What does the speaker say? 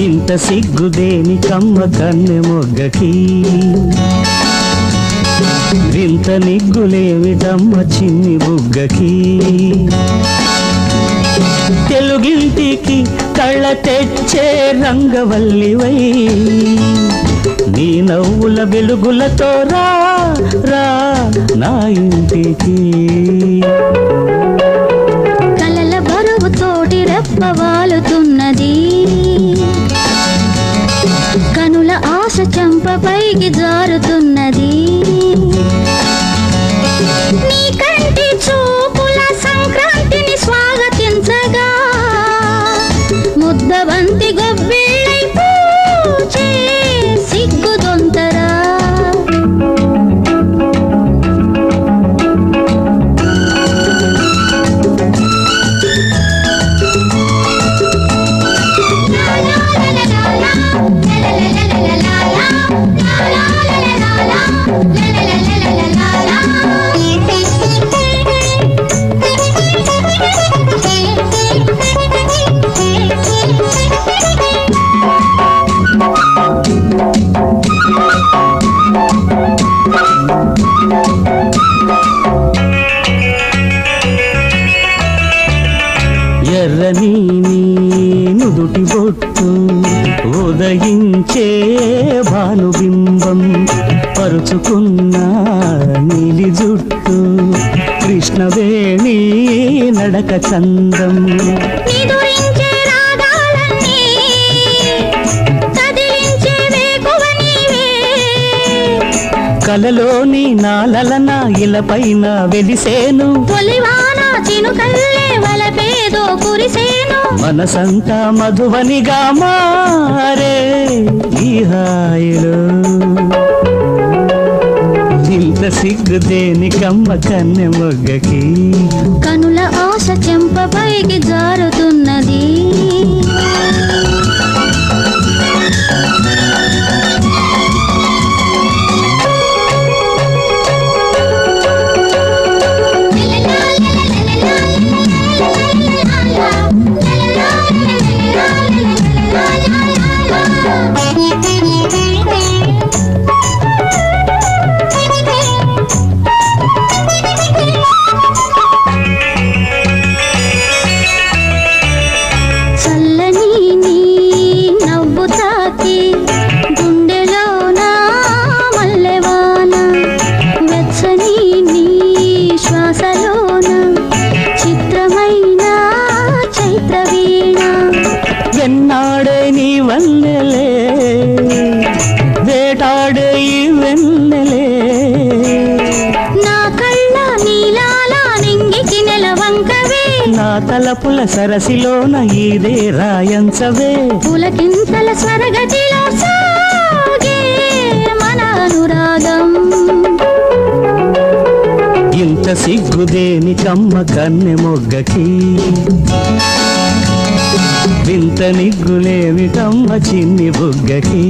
ఇంత సిగ్గుదేని కమ్మ కన్నె మొగ్గకి, వింత నిగ్గులేమిటమ్మ చిన్ని బుగ్గకి. తెలుగింటికి కళ్ళ తెచ్చే రంగవల్లివై, నీ నవ్వుల వెలుగులతో రా రా నా ఇంటికి. కలల బరువు తోటి రెప్పవాలుతున్నది, కనుల ఆశ చెంపపైకి జారుతున్నది. నీ కంటి చూపుల సంక్రాంతిని స్వాగతించగా, ముద్దబంతి గొబ్బిళ్ళై పూచే సిగ్గుదొంతరా. ఎర్రని నుదుటి బొట్టు, ఉదయించే భానుబింబం, పరుచుకున్న నీలి జుట్టు, కృష్ణవేణి నడక చందం. కలలోని నాలన ఇలపైన వెలిసేను, మనసంతా మధువనిగా మారే ఈ హాయిలో. ఇంత సిగ్గుదేని కమ్మ కన్నె మొగ్గకి, కనుల ఆశ చెంపపైకి జారుతున్నది. వెన్నాడే నీ వన్నెలే, వేటాడే ఈ వెన్నెలే, నా కళ్ళ నీలాల నింగికి నెలవంకవే, నా తలపుల సరసిలోన ఈదే రాయంచవే. పులకింతల స్వరగతిలో సాగే మన అనురాగం. ఇంత సిగ్గుదేని కమ్మ కన్నె మొగ్గకి, వింత నిగ్గులేమిటమ్మ చిన్ని బుగ్గకి.